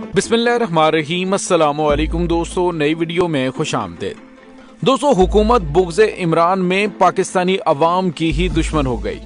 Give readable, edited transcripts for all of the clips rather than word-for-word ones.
बिस्मिल्लाहिर्रहमानिर्रहीम। अस्सलामुअलैकुम दोस्तों, नई वीडियो में खुशामदीद। दोस्तों, हुकूमत बुग़्ज़ इमरान में पाकिस्तानी अवाम की ही दुश्मन हो गई।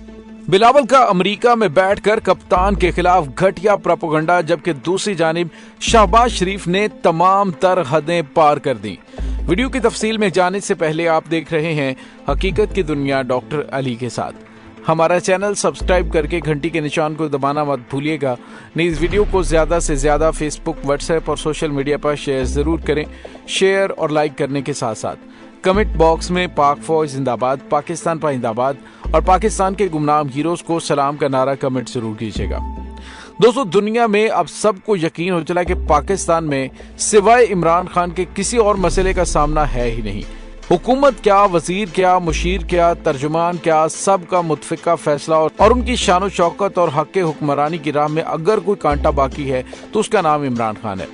बिलावल का अमेरिका में बैठकर कप्तान के खिलाफ घटिया प्रोपेगेंडा, जबकि दूसरी जानिब शहबाज शरीफ ने तमाम तर हदें पार कर दी। वीडियो की तफसील में जाने से पहले आप देख रहे हैं हकीकत की दुनिया डॉक्टर अली के साथ। हमारा चैनल सब्सक्राइब करके घंटी के निशान को दबाना मत भूलिएगा। नहीं, इस वीडियो को ज़्यादा से ज़्यादा फेसबुक, व्हाट्सएप और सोशल मीडिया पर शेयर ज़रूर करें। शेयर और लाइक करने के साथ साथ कमेंट बॉक्स में पाक फौज जिंदाबाद, पाकिस्तान पाइंदाबाद और पाकिस्तान के गुमनाम हीरोज को सलाम का नारा कमेंट जरूर कीजिएगा। दोस्तों, दुनिया में अब सबको यकीन हो चला कि पाकिस्तान में सिवाय इमरान खान के किसी और मसले का सामना है ही नहीं। हुकूमत क्या, वजीर क्या, मुशीर क्या, तर्जुमान क्या, सब का मुतफिका फैसला और उनकी शान शौकत और हक हुक्मरानी की राह में अगर कोई कांटा बाकी है तो उसका नाम इमरान खान है।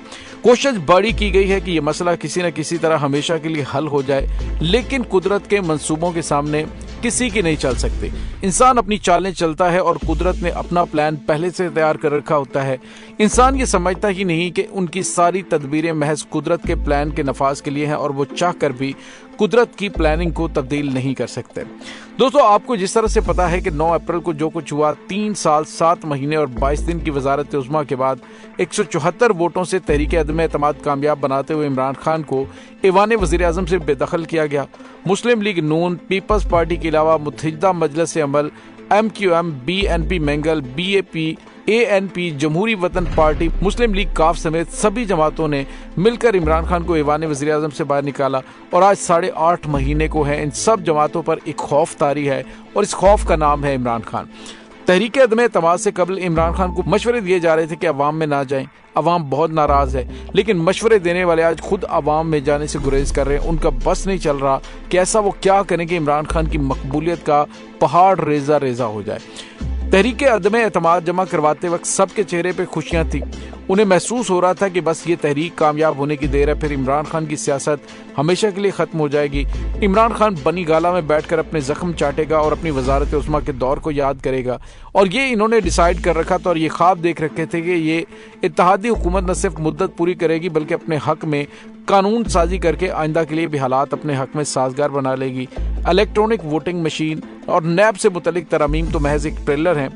कोशिश बड़ी की गई है कि यह मसला किसी न किसी तरह हमेशा के लिए हल हो जाए, लेकिन कुदरत के मंसूबों के सामने किसी की नहीं चल सकती। इंसान अपनी चालें चलता है और कुदरत ने अपना प्लान पहले से तैयार कर रखा होता है। इंसान ये समझता ही नहीं कि उनकी सारी तदबीरें महज कुदरत के प्लान के नफाज के लिए हैं और वो चाह कर भी कुदरत की प्लानिंग को तब्दील नहीं कर सकते। दोस्तों, आपको जिस तरह से पता है कि 9 अप्रैल को जो कुछ हुआ, 3 साल 7 महीने और 22 दिन की वजारत उज़्मा के बाद 174 वोटों से तहरीक अदम एतमाद कामयाब बनाते हुए इमरान खान को ऐवान वज़ीर आज़म से बेदखल किया गया। मुस्लिम लीग नून, पीपल्स पार्टी के अलावा मुत्तहिदा मजलिस अमल, MQM, BNP मंगल, BAP, ANP, जमहूरी वतन पार्टी, मुस्लिम लीग काफ समेत सभी जमातों ने मिलकर इमरान खान को ऐवान वज़ीर आज़म से बाहर निकाला और आज 8.5 महीने को है इन सब जमातों पर एक खौफ तारी है और इस खौफ का नाम है इमरान खान। तहरीक अदम एतमाद से कबल इमरान खान को मशवरे दिए जा रहे थे कि अवाम में ना जाएं, अवाम बहुत नाराज है, लेकिन मशवरे देने वाले आज खुद अवाम में जाने से गुरेज कर रहे हैं। उनका बस नहीं चल रहा कि ऐसा वो क्या करें कि इमरान खान की मकबूलियत का पहाड़ रेजा रेजा हो जाए। तहरीक अदम एतमाद जमा करवाते वक्त सबके चेहरे पे खुशियां थी। उन्हें महसूस हो रहा था कि बस ये तहरीक कामयाब होने की देर है, फिर इमरान खान की सियासत हमेशा के लिए खत्म हो जाएगी। इमरान खान बनी गाला में बैठकर अपने जख्म चाटेगा और अपनी वजारत उज़्मा के दौर को याद करेगा। और ये इन्होंने डिसाइड कर रखा था और ये ख्वाब देख रखे थे कि ये इत्तेहादी हुकूमत न सिर्फ मुद्दत पूरी करेगी बल्कि अपने हक में कानून साजी करके आइंदा के लिए भी हालात अपने हक में साजगार बना लेगी। इलेक्ट्रॉनिक वोटिंग मशीन और नैब से मुतल्लिक तरमीम तो महज एक ट्रेलर हैं।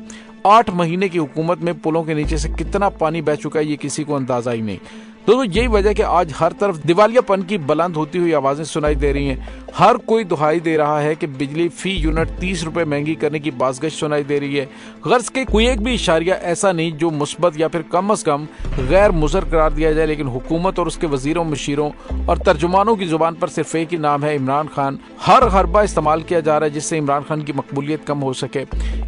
8 महीने की हुकूमत में पुलों के नीचे से कितना पानी बह चुका है ये किसी को अंदाजा ही नहीं। दोस्तों, यही वजह कि आज हर तरफ दिवालियापन की बुलंद होती हुई आवाजें सुनाई दे रही हैं। हर कोई दुहाई दे रहा है कि बिजली फी यूनिट 30 रुपए महंगी करने की बाज़गश सुनाई दे रही है। गर्ज के कोई एक भी इशारिया ऐसा नहीं जो मुस्बत या फिर कम अज कम गैर मुज़र करार दिया जाए, लेकिन हुकूमत और उसके वजीरों, मशीरों और तर्जुमानों की जुबान पर सिर्फ एक ही नाम है, इमरान खान। हर हरबा इस्तेमाल किया जा रहा है जिससे इमरान खान की मकबूलियत कम हो सके।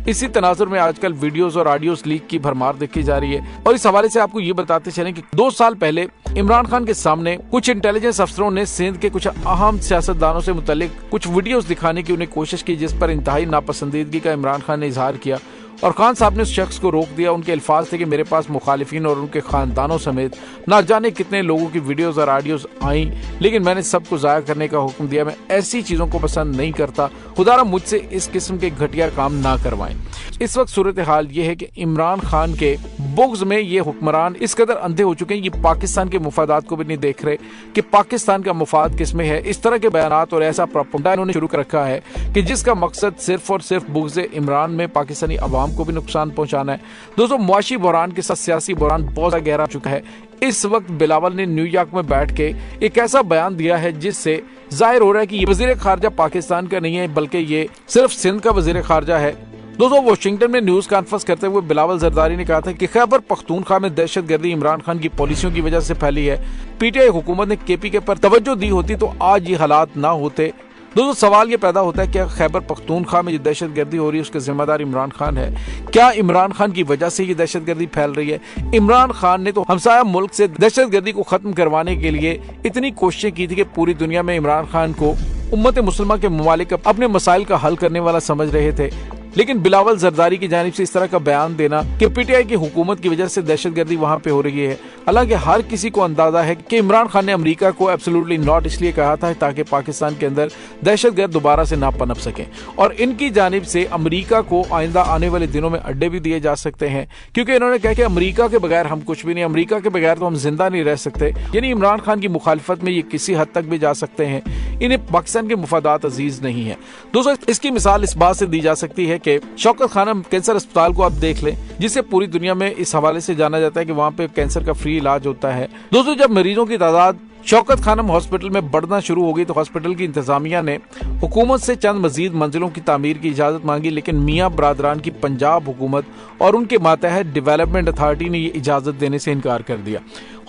इसी तनाजुर में आजकल वीडियोज और ऑडियोज लीक की भरमार देखी जा रही है। और इस हवाले से आपको ये बताते चलें कि 2 साल पहले इमरान खान के सामने कुछ इंटेलिजेंस अफसरों ने सिंध के कुछ अहम सियासतदानों से मुतल्लिक कुछ वीडियोस दिखाने की उन्हें कोशिश की, जिस पर इंतहाई नापसंदीदगी का इमरान खान ने इजहार किया और खान साहब ने उस शख्स को रोक दिया। उनके अल्फाज थे कि मेरे पास मुखालिफिन और उनके खानदानों समेत ना जाने कितने लोगों की वीडियोस और ऑडियोस आई, लेकिन मैंने सबको जाया करने का हुक्म दिया। मैं ऐसी चीजों को पसंद नहीं करता, खुदारा मुझसे इस किस्म के घटिया काम ना करवाएं। इस वक्त सूरत हाल ये है कि इमरान खान के बुग़्ज़ में ये हुक्मरान इस कदर अंधे हो चुके हैं, ये पाकिस्तान के मुफादात को भी नहीं देख रहे कि पाकिस्तान का मुफाद किस में है। इस तरह के बयानात और ऐसा प्रोपेगेंडा इन्होंने शुरू कर रखा है कि जिसका मकसद सिर्फ और सिर्फ बुग़्ज़ इमरान में पाकिस्तानी अवाम को भी नुकसान पहुंचाना है। दोस्तों, मुआशी बहरान के साथ सियासी बहरान बहुत गहरा चुका है। इस वक्त बिलावल ने न्यूयॉर्क में बैठ के एक ऐसा बयान दिया है जिससे जाहिर हो रहा है कि ये वजीर खारजा पाकिस्तान का नहीं है, बल्कि ये सिर्फ सिंध का वजीर खारजा है। दोस्तों, वाशिंगटन में न्यूज कॉन्फ्रेंस करते हुए बिलावल जरदारी ने कहा था कि खैबर पख्तूनख्वा में दहशतगर्दी इमरान खान की पॉलिसियों की वजह से फैली है। PTI हुकूमत ने KPK पर तवज्जो दी होती तो आज ये हालात ना होते। दोस्तों, सवाल ये पैदा होता है क्या खैबर पख्तूनख्वा में जो दहशतगर्दी हो रही है उसका जिम्मेदार इमरान खान है? क्या इमरान खान की वजह से ये दहशतगर्दी फैल रही है? इमरान खान ने तो हमसाया मुल्क से दहशतगर्दी को खत्म करवाने के लिए इतनी कोशिशें की थी कि पूरी दुनिया में इमरान खान को उम्मत मुसलमान के ममालिक अपने मसाइल का हल करने वाला समझ रहे थे। लेकिन बिलावल जरदारी की जानिब से इस तरह का बयान देना कि पीटीआई की हुकूमत की वजह से दहशतगर्दी वहां पे हो रही है, हालांकि हर किसी को अंदाजा है कि इमरान खान ने अमेरिका को एब्सोल्युटली नॉट इसलिए कहा था ताकि पाकिस्तान के अंदर दहशतगर्द दोबारा से ना पनप सके, और इनकी जानिब से अमेरिका को आइंदा आने वाले दिनों में अड्डे भी दिए जा सकते हैं, क्योंकि इन्होंने कहा कि अमेरिका के बगैर हम कुछ भी नहीं, अमेरिका के बगैर तो हम जिंदा नहीं रह सकते। यानी इमरान खान की मुखालिफत में ये किसी हद तक भी जा सकते हैं, इन्हें पाकिस्तान के मुफादात अजीज नहीं है। दोस्तों, इसकी मिसाल इस बात से दी जा सकती है कि शौकत खानम कैंसर अस्पताल को आप देख लें, जिसे पूरी दुनिया में इस हवाले से जाना जाता है कि वहां पे कैंसर का फ्री इलाज होता है। दोस्तों, जब मरीजों की तादाद शौकत खानम हॉस्पिटल में बढ़ना शुरू हो गई तो हॉस्पिटल की इंतजामिया ने हुकूमत से चंद मजीद मंजिलों की तामीर की इजाजत मांगी, लेकिन मियां बरादरान की पंजाब हुकूमत और उनके मातहत डेवलपमेंट अथॉरिटी ने ये इजाजत देने से इनकार कर दिया।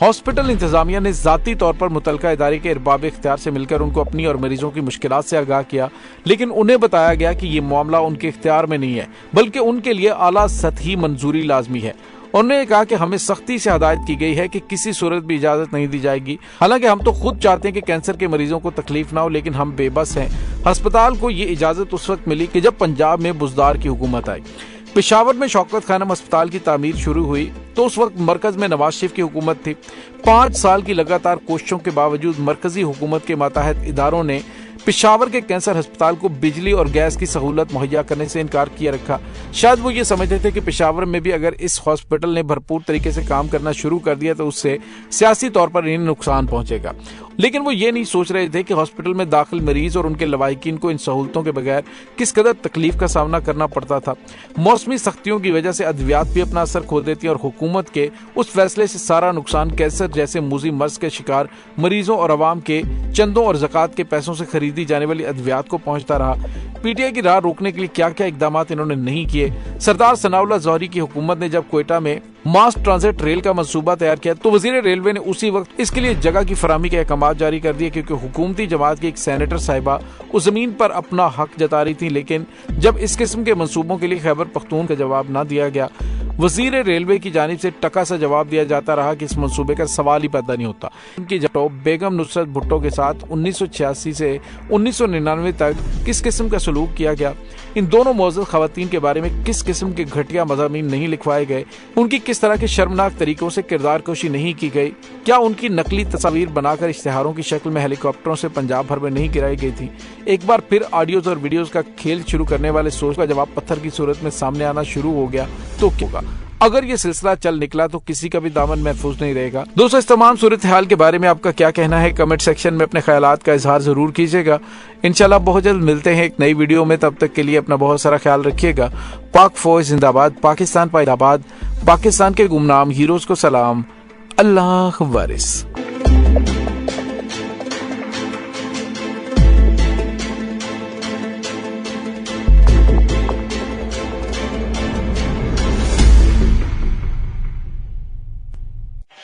हॉस्पिटल इंतजामिया ने जाती तौर पर मुतलका इदारे के अरबाब इख्तियार से मिलकर उनको अपनी और मरीजों की मुश्किलात से आगाह किया, लेकिन उन्हें बताया गया कि ये मामला उनके इख्तियार में नहीं है, बल्कि उनके लिए आला सतही मंजूरी लाजमी है। उन्होंने कहा कि हमें सख्ती से हदायत की गई है कि किसी सूरत भी इजाजत नहीं दी जाएगी। हालांकि हम तो खुद चाहते हैं कि कैंसर के मरीजों को तकलीफ ना हो, लेकिन हम बेबस हैं। अस्पताल को ये इजाजत उस वक्त मिली कि जब पंजाब में बुज़दार की हुकूमत आई। पेशावर में शौकत खानम अस्पताल की तामीर शुरू हुई तो उस वक्त मरकज में नवाज शरीफ की हुकूमत थी। 5 साल की लगातार कोशिशों के बावजूद मरकजी हुकूमत के मातहत इदारों ने पेशावर के कैंसर अस्पताल को बिजली और गैस की सहूलत मुहैया करने से इनकार किया रखा। शायद वो ये समझते थे कि पेशावर में भी अगर इस हॉस्पिटल ने भरपूर तरीके से काम करना शुरू कर दिया तो उससे सियासी तौर पर इन्हें नुकसान पहुंचेगा, लेकिन वो ये नहीं सोच रहे थे कि हॉस्पिटल में दाखिल मरीज और उनके लवाहिकीन को इन सहूलतों के बगैर किस कदर तकलीफ का सामना करना पड़ता था। मौसमी सख्तियों की वजह से अद्वियात भी अपना असर खो देती और हुकूमत के उस फैसले से सारा नुकसान कैंसर जैसे मूजी मर्ज के शिकार मरीजों और अवाम के चंदों और ज़कात के पैसों से खरीदी जाने वाली अद्वियात को पहुंचता रहा। पीटीआई की राह रोकने के लिए क्या क्या इकदाम इन्होंने नहीं किए। सरदार सनाउल्लाह जौहरी की हुकूमत ने जब क्वेटा में मास ट्रांजिट रेल का मंसूबा तैयार किया तो वजीर रेलवे ने उसी वक्त इसके लिए जगह की फराहमी के अहकाम जारी कर दिए, क्योंकि हुकूमती जमात की एक सेनेटर साहिबा उस जमीन पर अपना हक जता रही थी। लेकिन जब इस किस्म के मंसूबों के लिए खैबर पख्तून का जवाब न दिया गया, वजीर रेलवे की जानिब से टका सा जवाब दिया जाता रहा कि इस मंसूबे का सवाल ही पैदा नहीं होता। इनकी जटो बेगम नुसरत भुट्टो के साथ 1986 से 1999 तक किस किस्म का सलूक किया गया, इन दोनों मौजूद खवातीन के बारे में किस किस्म के घटिया मज़ामीन नहीं लिखवाए गए, उनकी किस तरह के शर्मनाक तरीकों से किरदार कोशी नहीं की गई, क्या उनकी नकली तस्वीर बनाकर इश्तिहारों की शक्ल में हेलीकॉप्टरों से पंजाब भर में नहीं गिराई गई थी। एक बार फिर ऑडियोज और वीडियोज का खेल शुरू करने वाले सोच का जवाब पत्थर की सूरत में सामने आना शुरू हो गया तो क्या होगा? अगर ये सिलसिला चल निकला तो किसी का भी दामन महफूज नहीं रहेगा। दोस्तों, इस तमाम सूरत हाल के बारे में आपका क्या कहना है? कमेंट सेक्शन में अपने ख्यालात का इजहार जरूर कीजिएगा। इंशाल्लाह बहुत जल्द मिलते हैं एक नई वीडियो में, तब तक के लिए अपना बहुत सारा ख्याल रखिएगा। पाक फौज जिंदाबाद, पाकिस्तान पाइदाबाद, पाकिस्तान के गुमनाम हीरोज को सलाम, अल्लाह वारिस।